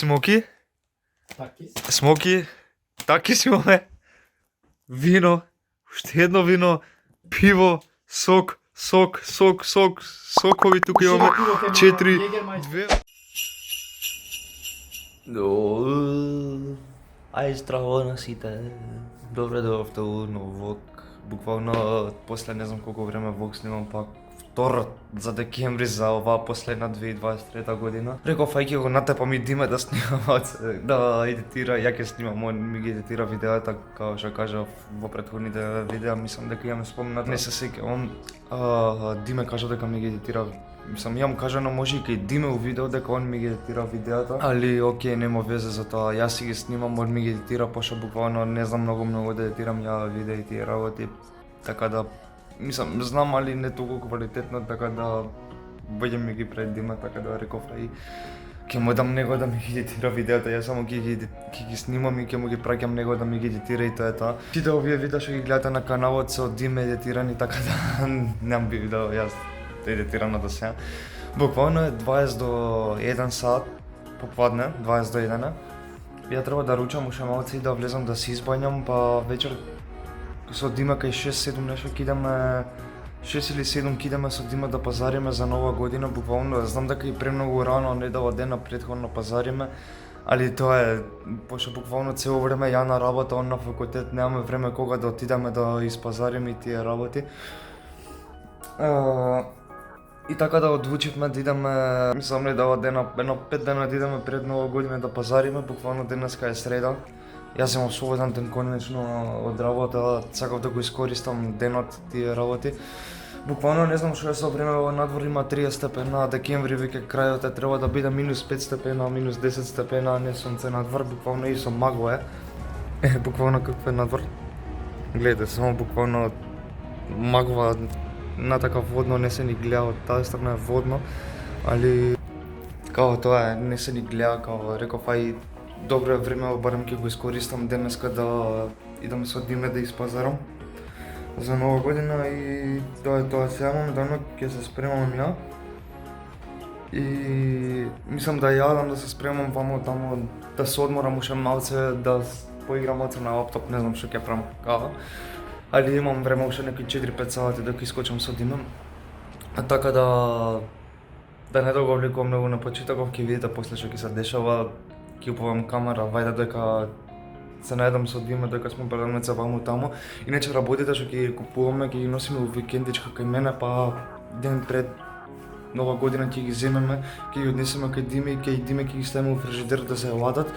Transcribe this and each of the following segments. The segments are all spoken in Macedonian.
Смоки, Такис. такис имаме, вино, уште едно вино, пиво, сокови тука имаме, 4, 2. Ај здраво на сите. Добре дојавте во нов влог. Буквално после не знам колку време влог снимам пак втор за декември за оваа последна 2023 година. Реков ај ќе го натепам и Диме да снимам, да едитира, ја ќе снимам, он ми ги едитира видеата, како што кажав во претходните видеа, мислам дека ја ме спомнат, не се сеќавам. Диме кажа дека ми ги едитира. Мислам, ја му кажано може и кај Диме у видео дека он ми ги едитира видеата, али окей, нема везе за тоа, јас си ги снимам, он ми ги едитира, пошто буквално не знам многу да едитирам ја видеа и тие работи, така да, мислам, знам, али не толку квалитетно, така да бидем ми ги пред Диме, така да реков и ќе му дам него да ми ги едитира видеата, јас само ќе ги снимам и ќе му ги праќам него да ми ги едитира и тоа е тоа. Сите овие видеа што ги гледате на каналот се од Диме едитирани, така да немам би видео јас едитирано до сега. Буквално е 20 до 1 сат попладне, 20 до 1. Ја треба да ручам уште малце и да влезам да се избањам, па вечер со Дима кај 6-7 нешто кидаме 6 или 7 кидаме со Дима да пазариме за нова година, буквално знам дека и премногу рано, недела дена претходно пазариме, али тоа е, пошто буквално цело време ја на работа, он на факултет, немаме време кога да отидеме да испазариме и тие работи. И така да одлучивме да идеме, мислам недела дена, едно 5 дена да идеме пред нова година да пазариме, буквално денеска е среда. Јас имам слободен ден конечно од работа, сакав да го искористам денот тие работи. Буквално не знам што е со време, во надвор има 30 степена, декември веќе крајот е треба да биде минус 5 степена, минус 10 степена, не сонце надвор, буквално и со магла е. Буквално какво е надвор? Гледате, само буквално магла на така водно не се ни гледа, од таа страна е водно, али као тоа е, не се ни гледа, као реков ај добро е време, барем ќе го искористам денеска да идам со Диме да испазарам за нова година и тоа е тоа. Сега моментално ќе се спремам ја и мислам да јадам, да се спремам вамо тамо, да се одморам уште малце, да поиграм малце на лаптоп, не знам што ќе правам кава. Али имам време уште некои 4-5 сати да ќе искочам со Дима. Така да не да го вликувам многу на почетоков, ќе видите после што ќе се дешава. Ќе купувам камера, вајде дека се најдам со Дима, дека сме предамница ваму таму. Иначе работите што ќе купуваме, ќе ги носиме у викендичка кај мене, па ден пред нова година ќе ги земеме, ќе ги однесеме кај Диме и кај Диме ќе ги ставиме во фрижидер да се ладат.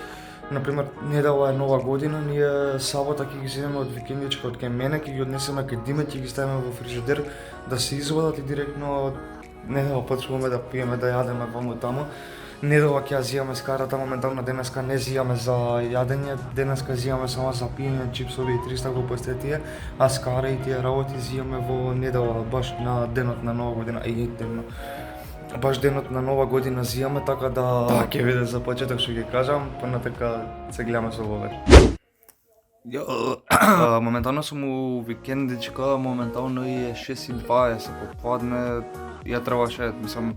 Например, недела е нова година, ние сабота ќе ги земеме од викендичка од кај мене, ќе ги однесеме кај Диме, ќе ги ставиме во фрижидер да се изладат и директно недела почнуваме да пиеме, да јадеме ваму таму. Недела ќе ја зијаме скарата, моментално денеска не зијаме за јадење, денеска зијаме само за пиење, чипсови и 300 глупости тие, а скара и тие работи зијаме во недела, баш на денот на нова година, баш денот на нова година зијаме, така да ќе биде за почеток што ќе кажам, понатака се гледаме со Вовер. Моментално сум у викендичка, моментално и е 6:20 попладне, ја требаше, мислам,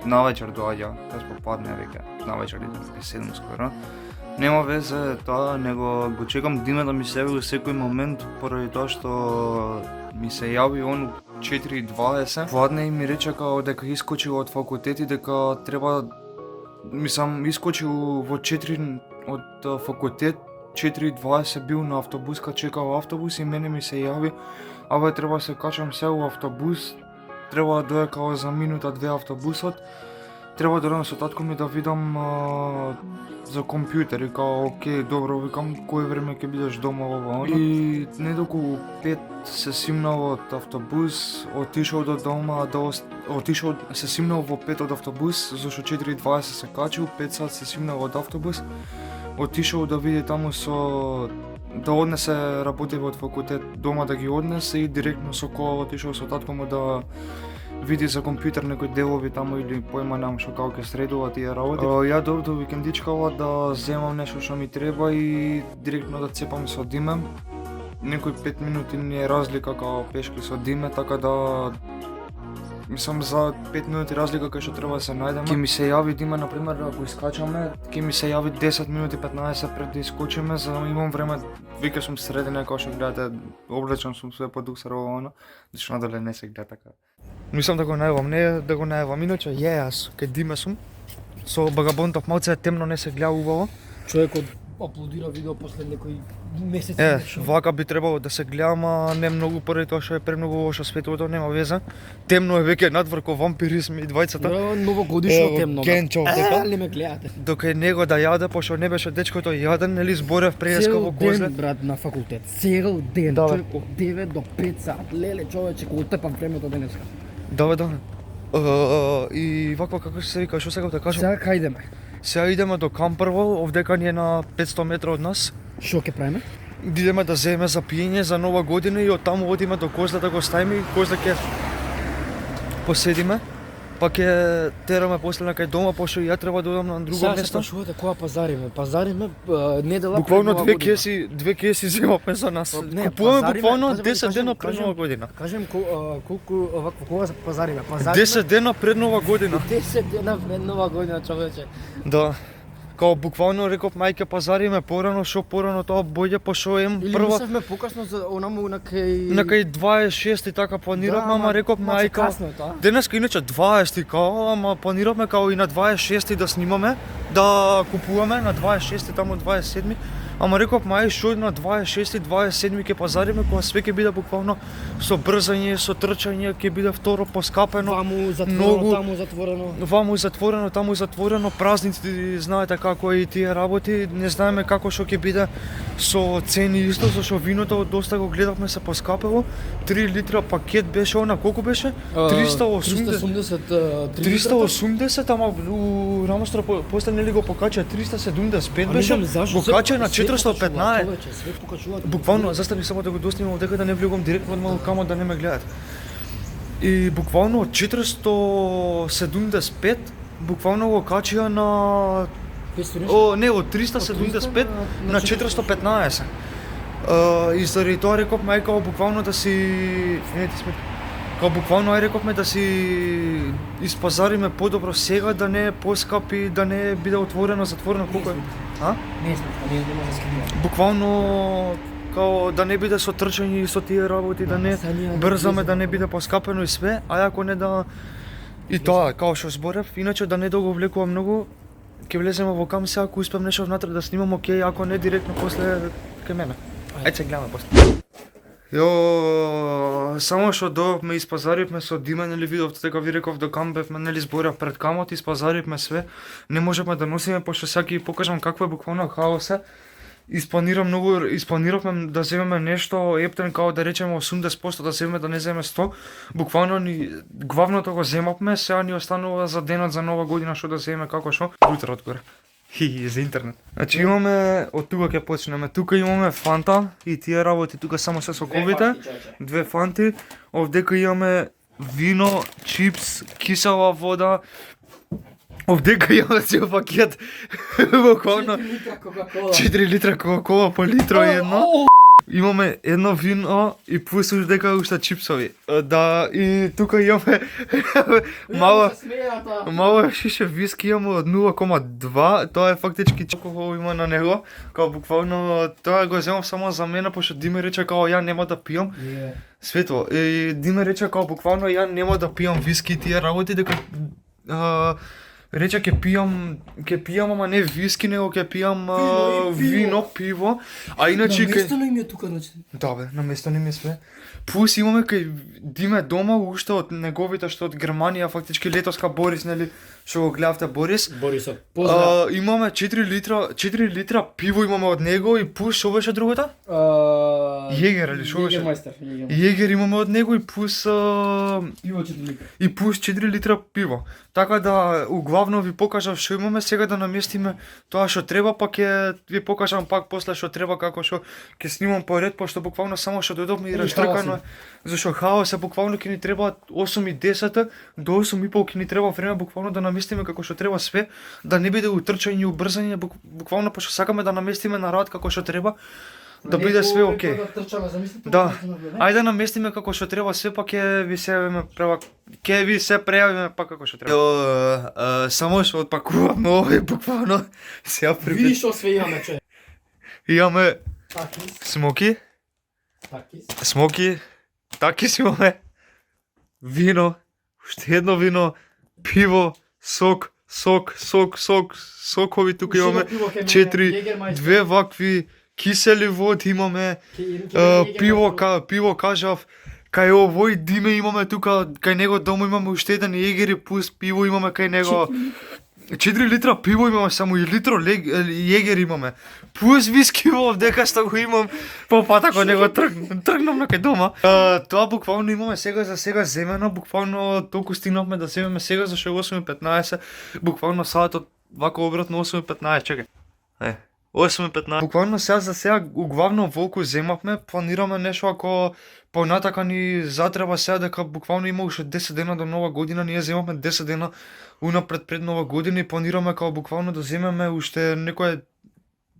навечер доаѓа, тас попладне веќе, навечер е 7 скоро. Нема везе тоа, него го чекам Диме да ми се яви во секој момент, поради тоа што ми се јави он 4:20. Владне и ми рече као дека искочил од факултет и дека треба, мислам, искочил во 4 од факултет, 4:20 бил на автобуска, чекал автобус и мене ми се јави, абе треба се качам се у автобус, треба да дое као за минута-две автобусот, треба да одам со татко ми да видам за компјутер и као окей, добро, викам, кој време ќе бидеш дома ова. И недоколку 5 се симнал од автобус, отишол до дома, се симнал во 5 од автобус, зашто 4:20 се качил, 5 сат се симнал од автобус, отишол да види таму да однесе работите од факултет дома да ги однесе и директно со кола отишол со татко му да види за компјутер некои делови таму или појма немам што како ќе средува тие работи. Ја дојдов до викендичкава да земам нешто што ми треба и директно да цепам со Диме. Некои 5 минути не е разлика као пешки со Диме, така да Мислам за 5 минути разлика кај што треба да се најдеме. Ке ми се јави Дима на пример ако искачаме, ке ми се јави 10 минути 15 пред да искочиме, за да имам време. Вика сум средина кај што гледате, облечен сум све по дуксарово она, зашто надале не се гледа така. Мислам да го најавам, не да го најавам, иначе јас кај Дима сум. Со багабонтов малце е темно, не се гледа убаво. Човекот аплодира видео после некои месеци. Вака би требало да се гледа, ама не многу поради тоа што е премногу лошо светлото, нема веза. Темно е веќе надвор ко вампиризм и двајцата. Новогодишно темно. Генчо, дека. Ли ме гледате? Дока него да јаде, пошто не беше дечкото јаден, нели зборев преска во Цел Козле. ден, брат, на факултет. Цел ден, Да, бе. човек од 9 до 5 сат. Леле, човече, кога тепам времето денеска. Да. И ваква како се вика, што сега да кажам? Сега кај идеме? Сега идеме до Кампрво, овдека ни е на 500 метра од нас. Што ќе правиме? Идеме да земеме за пиење за нова година и оттаму одиме до Козле да го ставиме и Козле ќе поседиме. Па ќе тераме после на кај дома, пошто ја треба да одам на друго Сега се место. прашувате кога пазариме. Пазариме недела Буквално пред Нова година. две кеси земавме за нас. Не, Купуваме пазариме, буквално кажем, 10 дена пред кажем, Нова година. Кажем колку овакво кога се пазариме. Пазариме 10 дена пред Нова година. 10 дена пред Нова година, човече. Да. Као буквално реков мајке пазариме порано, што порано тоа боѓе пошто ем Или прва мислевме покасно за онаму на кај... на кај 26 и така планиравме, ама реков малце мајка. касно е тоа. Денеска иначе 20 као, ама планиравме као и на 26 да снимаме, да купуваме на 26 таму 27. Ама реков мај што на 26 27 ќе пазариме кога све ќе биде буквално со брзање, со трчање, ќе биде второ поскапено. Ваму затворено, многу- таму затворено. Ваму затворено, таму затворено, празници знаете како е и тие работи, не знаеме како што ќе биде со цени исто, зашто виното доста го гледавме се поскапело. 3 литра пакет беше она, колку беше? 380. 380, ама у Рамостра после нели го покача 375 беше, го кача на 415. Све покачуваат. Буквално, застави само да го достигнам дека да не влегам директно од малку камо да не ме гледат. И буквално од 475 буквално го качија на не, од 375 на 415. И заради тоа реков мајка буквално да си не ти смет. Као буквално рековме да си испазариме подобро сега, да не е поскапи, да не биде отворено, затворено колку е. А? Не сме, не може да скидуваме. Буквално као да не биде со трчање и со тие работи, да не брзаме, да не биде поскапено и све, а ако не да и тоа, као што зборев, иначе да не да го влекувам многу, ќе влеземе во кам сега, ако успеам нешто внатре да снимам, окей, ако не директно после кај мене. Ајде се гледаме после. Јо, само што дојавме, испазаривме со Дима, нели видовте дека ви реков до кам бевме, нели зборев пред камот, испазаривме све, не можеме да носиме, пошто сега ќе покажам какво е буквално хаоса. Испланиравме да земеме нешто ептен, као да речеме 80% да земеме, да не земеме 100. Буквално главното го земавме, сега ни останува за денот за Нова година што да земеме како што. Утре одгоре. За интернет. Значи имаме, од тука ќе почнеме. Тука имаме фанта и тие работи, тука само се соковите. Две фанти. Овдека имаме вино, чипс, кисела вода. Овдека имаме цел пакет. Буквално 4 литра Кока-Кола по литро едно. Имаме едно вино и плюс дека уште чипсови. Да, и тука имаме мала шиша виски имаме од 0,2. Тоа е фактички алкохол има на него. Као буквално тоа го земав само за мене, пошто Диме рече као ја нема да пијам. Светло. И Диме рече као буквално ја нема да пијам виски и тие работи, дека рече ќе пијам, ама не виски, него ќе пијам вино, пиво, а иначе Наместено им е тука, значи. Да бе, наместено им е све. Плюс имаме кај Диме дома уште од неговите што од Германија, фактички летоска Борис, нели, што го гледавте Борис. Борисов. Поздрав. Имаме 4 литра пиво имаме од него и плюс што беше другото? Јегер или што беше? Јегермајстер. Јегер имаме од него и плюс Пиво 4 литра. и плюс 4 литра пиво. Така да углавно ви покажав што имаме, сега да наместиме тоа што треба, па ќе ви покажам пак после што треба, како што ќе снимам поред, пошто буквално само што дојдовме и раштркано, зашто хаос е, буквално ќе ни треба 8 и 10 до 8 и пол ќе ни треба време буквално да наместиме како што треба све, да не биде утрчање и убрзање, буквално пошто сакаме да наместиме на рад како што треба. да биде све окей. Да трчаме, замислите. Да. Ајде наместиме како што треба, се па ќе ви се прејавиме па како што треба. Само што отпакуваме овој буквално сега Види што све имаме, човек. имаме Такис, смоки, такис. такис имаме, вино, уште едно вино, пиво, сокови тука имаме, 4, две вакви кисели води имаме, пиво кажав, кај овој Диме имаме тука, кај него дома имаме уште еден јегер и пус пиво имаме кај него. 4 литра пиво имаме, само и литро јегер имаме. Пус виски овдека што го имам по пата кај него тргнам на кај дома. Тоа буквално имаме сега за сега земено, буквално толку стигнавме да земеме сега зашто е 8:15, буквално саатот вако обратно 8:15, чекај. 8:15. Буквално сега за сега углавно волку земавме, планираме нешто ако понатака ни затреба сега дека буквално има уште 10 дена до нова година, ние земавме 10 дена унапред пред нова година и планираме као буквално да земеме уште некое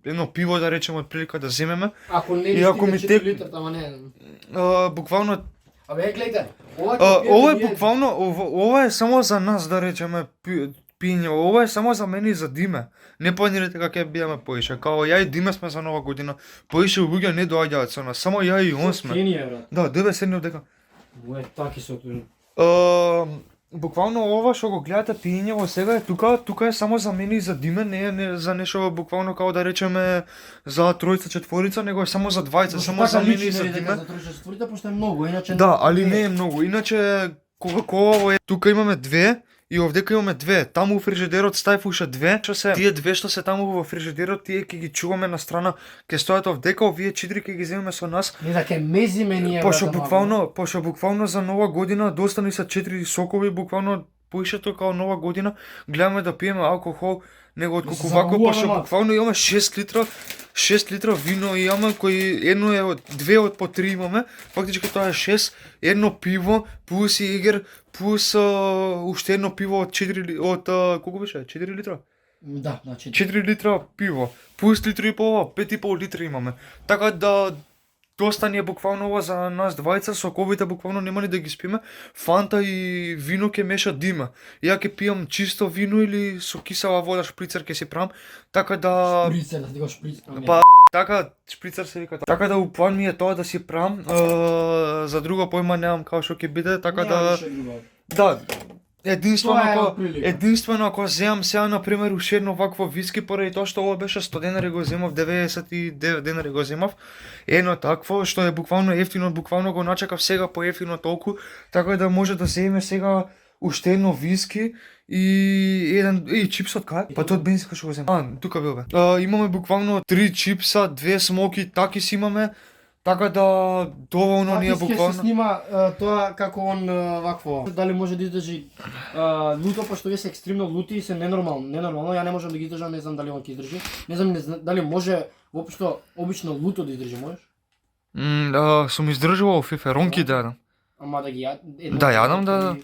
едно пиво да речеме од прилика да земеме. Ако не И ако ми 4 литра, ама не. Буквално Абе, гледај, ова е буквално ова е само за нас да речеме пиње, ова е само за мене и за Диме. Не планирате како ќе биеме поише, као ја и Диме сме за нова година. Поише луѓе не доаѓаат со нас, само ја и он сме. Кенија, брат. Да, деве седни дека. Ое, таки со тоа. Буквално ова што го гледате пиењево сега е тука е само за мене и за Диме, не е за нешто буквално како да речеме за тројца, четворица, него е само за двајца, само за мене и за Диме. За тројца, четворица, пошто е многу, иначе Да, али не е многу. Иначе Кока-кола е тука имаме две и овдека имаме две. Таму во фрижидерот ставив уште две. Што се тие две што се таму во фрижидерот, тие ќе ги чуваме на страна, ќе стојат овдека, овие 4 ќе ги земеме со нас. Не да ке мезиме ние. Пошто буквално за нова година доста ни се 4 сокови, буквално поишето као нова година, гледаме да пиеме алкохол, него од кукувако, пошто буквално имаме 6 литра вино имаме, кои едно е од 2 од по 3 имаме, фактички тоа е 6, едно пиво, плюс јегер, плюс уште едно пиво од 4 од колку беше? 4 литра? Да, 4 литра пиво, плюс литри и полова, 5,5 литра имаме. Така да доста ни е буквално ова за нас двајца, соковите буквално нема ни да ги спиме. Фанта и вино ќе меша Дима. Ја ќе пијам чисто вино или со кисела вода шприцер ќе си правам. Така да Шприцер, да ти го шприцер. Па, така шприцер се вика. Така да план ми е тоа да си правам. За друго појма немам како што ќе биде, така да единствено ако земам сега на пример уште едно вакво виски поради тоа што ова беше 100 денари го земав, 99 денари го земав. Едно такво што е буквално ефтино, буквално го начекав сега по ефтино толку, така да може да земеме сега уште едно виски и чипсот кај? Па тоа од бензинка што го земам. Тука бил бе. Имаме буквално 3 чипса, 2 смоки, таки си имаме. Така да доволно ни е буквално. Се снима тоа како он вакво. Дали може да издржи луто, пошто вие се екстремно лути и се ненормално. Ја не можам да ги издржам, не знам дали он ќе издржи. Не знам дали може воопшто обично луто да издржи, можеш? Сум издржувал фиферонки да јадам. Ама да ги Да јадам, да,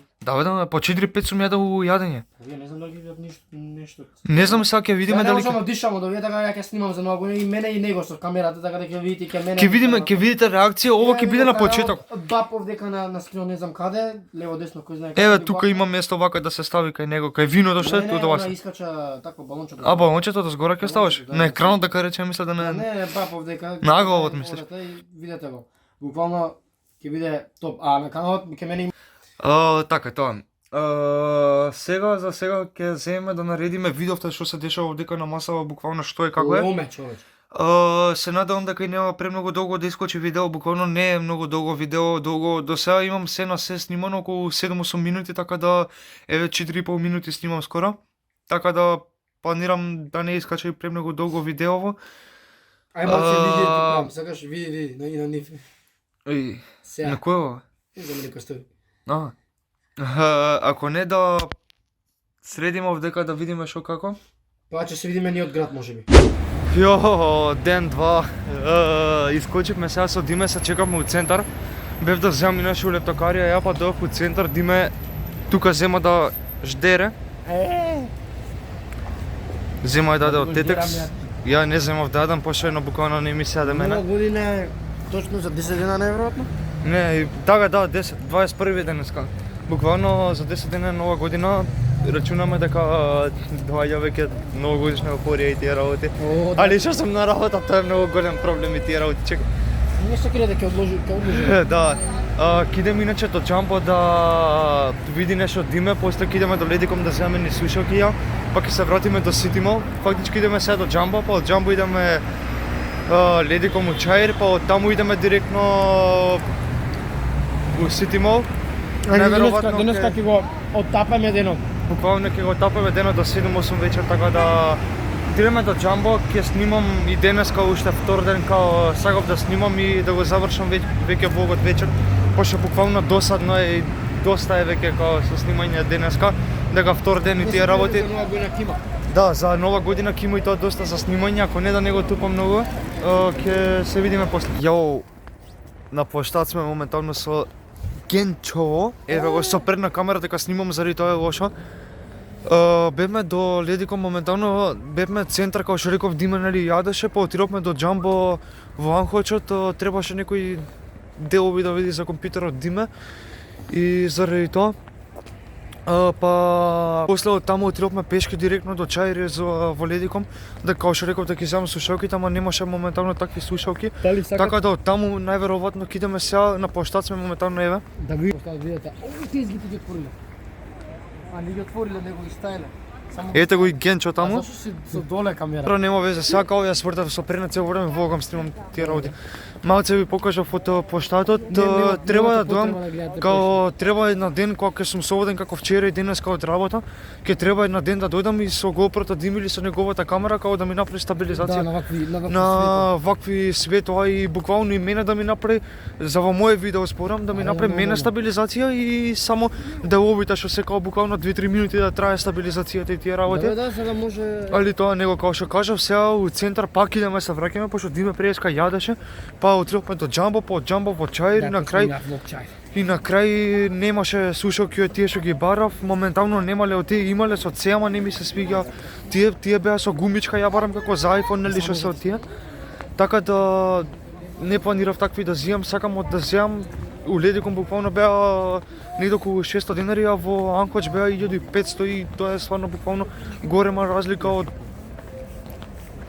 по 4-5 сум јадал јадење. Вие не знам дали ги видат нешто. Не знам сега ќе видиме дали. Не можам да дишам од овие, така ја ќе снимам за нова година и мене и него со камерата, така да ќе видите ќе мене. Ќе видите реакција, ова ќе биде на почеток. Бапов дека на скрин не знам каде, лево десно кој знае. Еве тука има место вака да се стави кај него, кај виното што е тоа тоа. Не, искача тако балончето. А балончето до згора ќе ставаш? На екранот дека рече мисля да не. Не, Бапов дека. Наглавот мислиш? Видете го. Буквално ќе биде топ, а на каналот ќе мене. Така тоа. Сега за сега ќе земеме да наредиме видовте што се дешава овдека на масава, буквално што е како е. Ломе, човече. Се надевам дека и нема премногу долго да искочи видео, буквално не е многу долго видео, до сега имам се на се снимано околу 7-8 минути, така да еве 4,5 минути снимам скоро. Така да планирам да не искача и премногу долго видеово. Ај малце види ти прам, сакаш види на нив. На кој? Не знам дека стои. Ако не да средиме овдека да видиме шо како. Па ќе се видиме ние од град можеби. Јо, ден 2. Искочивме сега со Диме, се чекавме у центар. Бев да земам и наша лептокарија, ја па дојдов у центар, Диме тука зема да ждере. Зема ја даде од Тетекс. ја не земав да јадам, пошто едно буквално не ми седе Нова мене. година е точно за 10 дена најверојатно. Не, и така да, 10, 21 денеска. Буквално за 10 дена е нова година, рачунаме дека доаѓа веќе новогодишна еуфорија и тие работи. О, да. Али што сум на работа, тоа е многу голем проблем и тие работи. Чекай. Не се крие дека одложи. Да. Кидем иначе до Джамбо да види нешто диме, после кидеме до Ледиком да земеме ни слушалки ја, па ќе се вратиме до Сити Мол. Фактички идеме сега до Джамбо, па од Джамбо идеме Ледиком у Чаир, па од таму идеме директно у Сити Мол. Денеска ќе го оттапаме денот. Буквално ќе го тапаме денот до 7-8 вечер, така да идеме до Джамбо, ќе снимам и денеска уште втор ден, као сакав да снимам и да го завршам веќе влогот вечер, пошто буквално досадно е и доста е веќе као со снимање денеска, дека втор ден и тие работи. За нова година кима. Да, за нова година ќе има и тоа доста за снимање, ако не да не го тупам многу, ќе се видиме после. Јао, на площад сме моментално со Генчово, еве го со предна камера дека снимам заради тоа е лошо. Бевме до Ледиком моментално, бевме центар како што реков Диме нели јадеше, па отидовме до Джамбо во Анхочот, требаше некои делови да види за компјутерот Диме и заради тоа па после од таму отидовме пешки директно до Чаир во Ледиком, дека како што реков дека ќе земам слушалките, ама немаше моментално такви слушалки. Дали сакате Така да од таму најверојатно ќе идеме сега на площад сме моментално еве. да ги видите? Ови тезгите ги отвориле. А не ги отвориле, него ги ставиле. Само Ете го и Генчо А таму. зашто си со доле камера? Добро, нема везе, сега као јас вртав со предна цел време влогам, снимам тие работи. Малце ви покажав од площадот, треба да доам, као треба една ден кога ќе сум слободен како вчера и денеска од работа, ќе треба една ден да дојдам и со GoPro-то Дим или со неговата камера као да ми направи стабилизација. Да, на вакви На вакви светоа и буквално и мене да ми направи за во моје видео спорам да ми направи мене стабилизација и само деловите што се као буквално 2-3 минути да трае стабилизацијата и тие работи. Да, за да може Али тоа него како што кажав сега у центар пак идеме се враќаме пошто Диме преска јадеше, па отидовме до Джамбо, па од Джамбо во Чаир и на крај и на крај немаше слушалки од тие што ги барав, моментално немале од тие, имале со C, ама не ми се свиѓа. Тие беа со гумичка, ја барам како за iPhone нели што се од тие. Така да не планирав такви да земам, сакам од да земам. У Ледиком буквално беа негде околу 600 денари, а во Анкоч беа 1500 и тоа е стварно буквално голема разлика од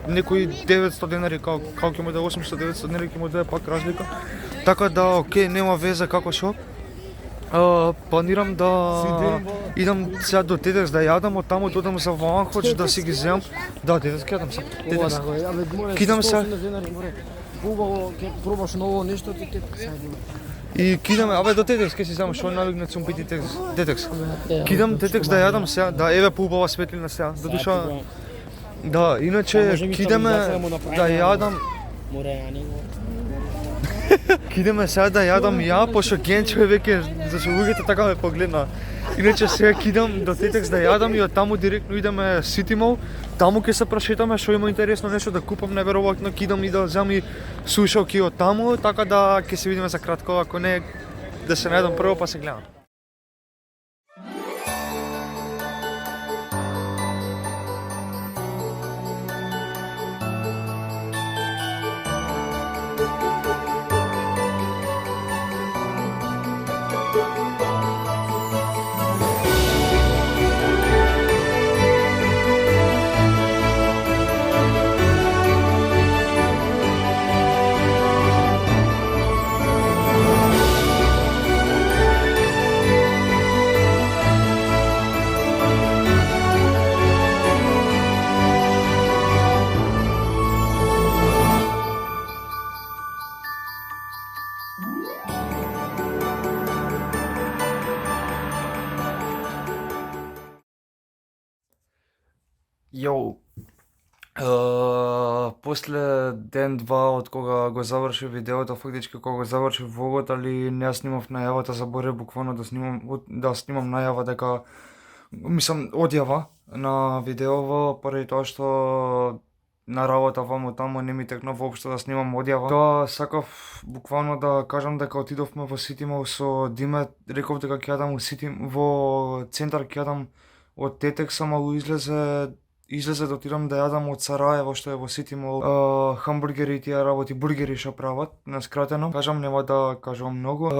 некои 900 денари, како ќе му да 800-900 денари ќе му да пак разлика. Така да, окей, нема везе како што. Планирам да идам сега до Тетекс да јадам, од таму додам за во Анхоч да си ги земам. Да, Тетекс ќе јадам сега. Тетекс. Кидам се. Убаво, ќе пробаш ново нешто, ти И кидаме, абе до Тетекс ќе си земам што навикнат сум пити Тетекс. Кидам Тетекс да јадам сега, да еве поубава светлина сега. Додуша да, иначе кидеме да јадам. Кидеме сега да јадам ја, пошто Генчо е веќе зашто луѓето така ме погледна. Иначе сега кидам до Тетекс да јадам и од таму директно идеме Сити Мол. Таму ќе се прошетаме, што има интересно нешто да купам, неверојатно кидам и да земам и слушалки од таму, така да ќе се видиме за кратко, ако не да се најдам прво па се гледам. Јоу, после ден-два од кога го завршив видеото, фактички кога го завршив влогот, али не ја снимав најавата, заборев буквално да снимам најава дека мислам одјава на видеово, поради тоа што на работа ваму таму не ми текна воопшто да снимам одјава. Тоа сакав буквално да кажам дека отидовме во Сити Мол со Диме, реков дека ќе јадам во центар, ќе јадам од Тетекс, ама излезе излезе да отидам да јадам од Сараево, што е во Сити Мол, хамбургери и тие работи, бургери што прават, на скратено. Кажам, нема да кажувам многу.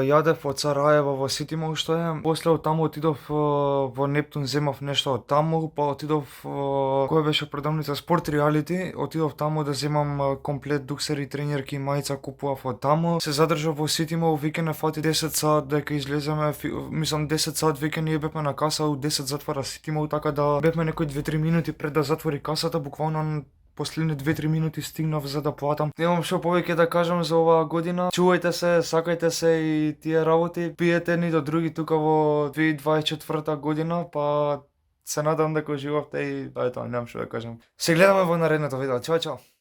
Јадев од Сараево во Сити Мол што е. После од таму отидов во Нептун, земав нешто од таму, па отидов кој беше продавница Спорт Реалити, отидов таму да земам комплет дуксери, тренерки, мајца, купував од таму. Се задржав во Сити Мол, викенд фати 10 сат дека излеземе, мислам 10 сат викенд ние бевме на каса, у 10 затвора Сити Мол, така да бевме некои 2-3 минути пред да затвори касата, буквално последни 2-3 минути стигнав за да платам. Немам што повеќе да кажам за оваа година. Чувајте се, сакајте се и тие работи. Пиете ни до други тука во 2024 година, па се надам дека уживавте и тоа е тоа, немам што да кажам. Се гледаме во наредното видео. Чао, чао.